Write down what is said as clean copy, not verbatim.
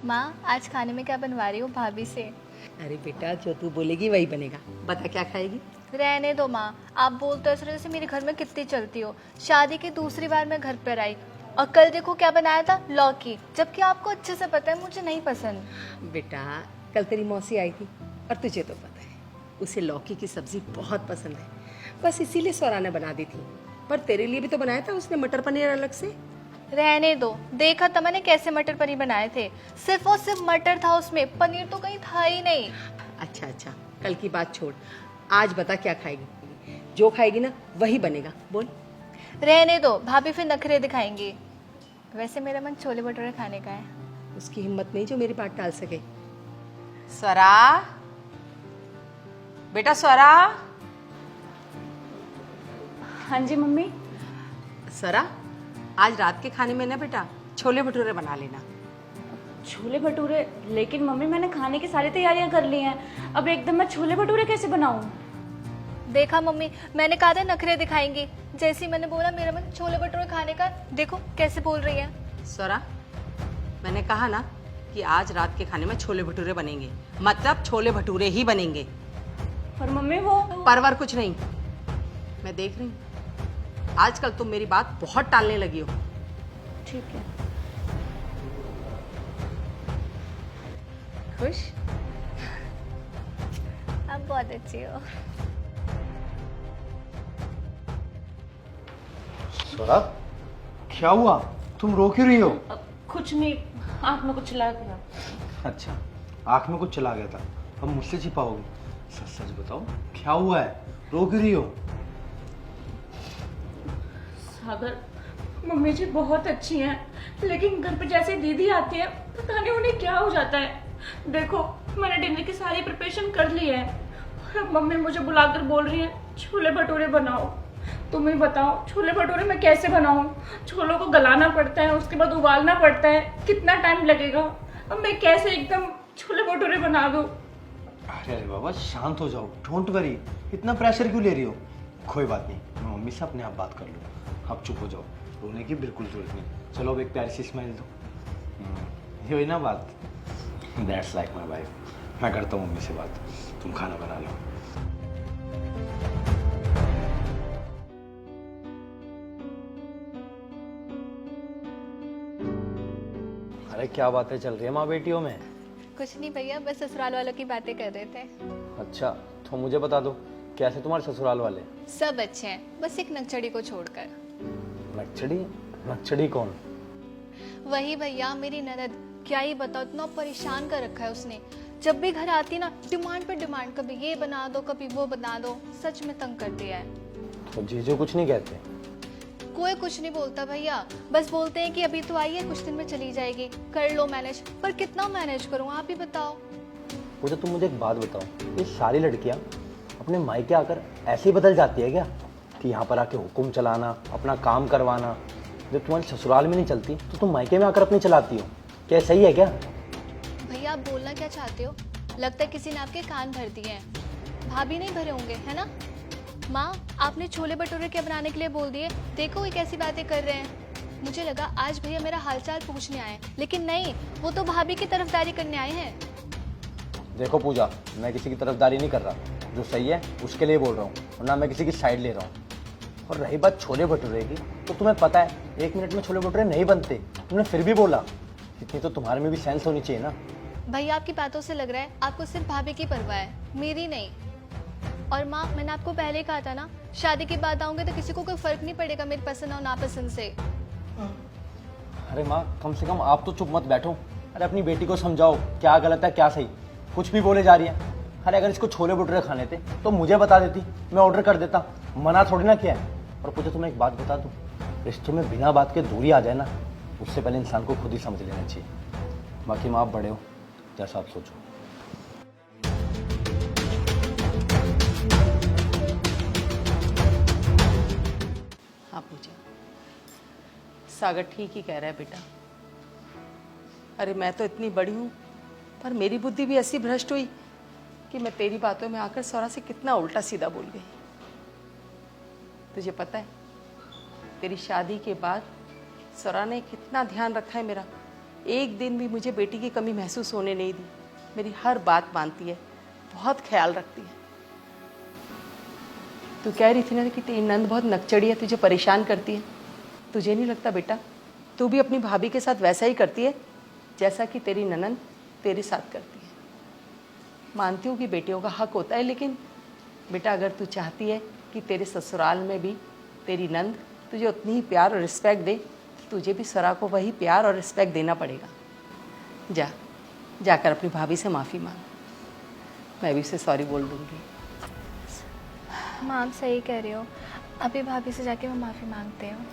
माँ आज खाने में क्या बनवा रही हो भाभी से? अरे बेटा, जो तू बोलेगी वही बनेगा। बता क्या खाएगी? रहने दो माँ, आप बोलते हो इस वजह से मेरे घर में कितनी चलती हो। शादी की दूसरी बार मैं घर पर आई और कल देखो क्या बनाया था, लौकी, जबकि आपको अच्छे से पता है मुझे नहीं पसंद। बेटा, कल तेरी मौसी आई थी और तुझे तो पता है उसे लौकी की सब्जी बहुत पसंद है। बस इसीलिए सौरा ने बना दी थी। पर तेरे लिए भी तो बनाया था उसने मटर पनीर अलग से। रहने दो, देखा था मैंने कैसे मटर पनीर बनाए थे। सिर्फ और सिर्फ मटर था उसमें, पनीर तो कहीं था ही नहीं। अच्छा अच्छा, कल की बात छोड़, आज बता क्या खाएगी। जो खाएगी ना वही बनेगा, बोल। रहने दो, भाभी फिर नखरे दिखाएंगी। वैसे मेरा मन छोले भटूरे खाने का है। उसकी हिम्मत नहीं जो मेरी बात टाल सके। स्वरा, बेटा स्वरा। हाँ जी मम्मी। स्वरा, आज रात के खाने में ना बेटा छोले भटूरे बना लेना। छोले भटूरे? लेकिन मम्मी मैंने खाने की सारी तैयारियां कर ली हैं, अब एकदम मैं छोले भटूरे कैसे बनाऊं? देखा मम्मी, मैंने कहा था नखरे दिखाएंगी। जैसे ही मैंने बोला मेरा मन छोले भटूरे खाने का, देखो कैसे बोल रही है। स्वरा, मैंने कहा ना कि आज रात के खाने में छोले भटूरे बनेंगे, मतलब छोले भटूरे ही बनेंगे। पर मम्मी वो परवर कुछ नहीं, मैं देख रही हूँ आजकल तुम मेरी बात बहुत टालने लगी हो। ठीक है। खुश? आप बहुत अच्छी हो। स्वरा, क्या हुआ? तुम रो क्यों रही हो? कुछ नहीं, आँख में कुछ चला गया। अच्छा, आंख में कुछ चला गया था, अब मुझसे छिपाओगी? सच सच बताओ, क्या हुआ है? रो क्यों रही हो? सागर, मम्मी जी बहुत अच्छी हैं, लेकिन घर पे जैसे दीदी आती है पता नहीं उन्हें क्या हो जाता है। देखो मैंने डिनर की सारी प्रिपरेशन कर ली है और अब मम्मी मुझे बुलाकर बोल रही है छोले भटूरे बनाओ। तुम ही बताओ छोले भटूरे मैं कैसे बनाऊं? छोलों को गलाना पड़ता है, उसके बाद उबालना पड़ता है, कितना टाइम लगेगा। अब मैं कैसे एकदम छोले भटूरे बना दूं? अरे अरे बाबा, शांत हो जाओ, डोंट वरी। इतना प्रेशर क्यों ले रही हो? कोई बात नहीं, मैं मम्मी से अपने आप बात कर लूँ। आप चुप हो जाओ, रोने की बिल्कुल जरूरत नहीं। चलो अब एक प्यारी सी स्माइल दो। ये हुई ना बात। That's like my wife. मैं करता हूँ मम्मी से बात, तुम खाना बना लो। अरे क्या बातें चल रही है माँ बेटियों में? कुछ नहीं भैया, बस ससुराल वालों की बातें कर रहे थे। अच्छा, तो मुझे बता दो, कैसे तुम्हारे ससुराल वाले? सब अच्छे हैं, बस एक नक्चड़ी को छोड़कर। नक्चड़ी? नक्चड़ी कौन? वही भैया, मेरी ननद। क्या ही बताओ, इतना परेशान कर रखा है उसने। जब भी घर आती ना, डिमांड पे डिमांड, कभी ये बना दो कभी वो बना दो। सच में तंग कर दिया है। तो जीजू कुछ नहीं कहते? कोई कुछ नहीं बोलता भैया, बस बोलते हैं कि अभी तो आई है, कुछ दिन में चली जाएगी, कर लो मैनेज। पर कितना मैनेज करूं, आप ही बताओ। पूजा, तुम मुझे एक बात बताओ, ये सारी लड़कियां अपने मायके आकर ऐसे ही बदल जाती है क्या? कि यहाँ पर आके हुक्म चलाना, अपना काम करवाना। जब तुम्हारी ससुराल में नहीं चलती तो तुम मायके में आकर अपनी चलाती हो, क्या सही है क्या? भैया आप बोलना क्या चाहते हो? लगता है किसी ने आपके कान भर दिए हैं। भाभी नहीं भरे होंगे, है ना? माँ, आपने छोले भटूरे क्या बनाने के लिए बोल दिए? देखो ये कैसी बातें कर रहे हैं। मुझे लगा आज भैया मेरा हालचाल पूछने आए, लेकिन नहीं, वो तो भाभी की तरफदारी करने आए हैं। देखो पूजा, मैं किसी की तरफदारी नहीं कर रहा, जो सही है उसके लिए बोल रहा हूँ, और ना मैं किसी की साइड ले रहा हूँ। और रही बात छोले भटूरे की, तो तुम्हें पता है 1 मिनट में छोले भटूरे नहीं बनते, तुमने फिर भी बोला। इतनी तो तुम्हारे में भी सेंस होनी चाहिए ना। भैया आपकी बातों से लग रहा है आपको सिर्फ भाभी की परवाह है, मेरी नहीं। और माँ, मैंने आपको पहले ही कहा था ना, शादी के बाद आऊंगे तो किसी को कोई फर्क नहीं पड़ेगा मेरी पसंद और नापसंद से। अरे माँ, कम से कम आप तो चुप मत बैठो। अरे अपनी बेटी को समझाओ क्या गलत है क्या सही। कुछ भी बोले जा रही है। अरे अगर इसको छोले भटूरे खाने थे तो मुझे बता देती, मैं ऑर्डर कर देता, मना थोड़ी ना किया है। और पूछो, तुम्हें एक बात बता दूं, रिश्तों में बिना बात के दूरी आ जाए ना, उससे पहले इंसान को खुद ही समझ लेना चाहिए। बाकी माँ, आप बड़े हो, जैसा आप सोचो। हाँ पूजा, सागर ठीक ही कह रहा है बेटा। अरे मैं तो इतनी बड़ी हूँ, पर मेरी बुद्धि भी ऐसी भ्रष्ट हुई कि मैं तेरी बातों में आकर सौरा से कितना उल्टा सीधा बोल गई। तुझे पता है, तेरी शादी के बाद सौरा ने कितना ध्यान रखा है मेरा, एक दिन भी मुझे बेटी की कमी महसूस होने नहीं दी। मेरी हर बात मानती है, बहुत ख्याल रखती है। तू कह रही थी ना कि तेरी नंद बहुत नकचड़ी है, तुझे परेशान करती है। तुझे नहीं लगता बेटा तू भी अपनी भाभी के साथ वैसा ही करती है जैसा कि तेरी ननंद तेरे साथ करती है? मानती हूँ कि बेटियों का हक होता है, लेकिन बेटा अगर तू चाहती है कि तेरे ससुराल में भी तेरी नंद तुझे उतनी ही प्यार और रिस्पेक्ट दे, तो तुझे भी सरा को वही प्यार और रिस्पेक्ट देना पड़ेगा। जाकर अपनी भाभी से माफ़ी मांग, मैं भी उसे सॉरी बोल दूँगी। माँ आप सही कह रही हो, अभी भाभी से जाके मैं माफ़ी मांगती हूँ।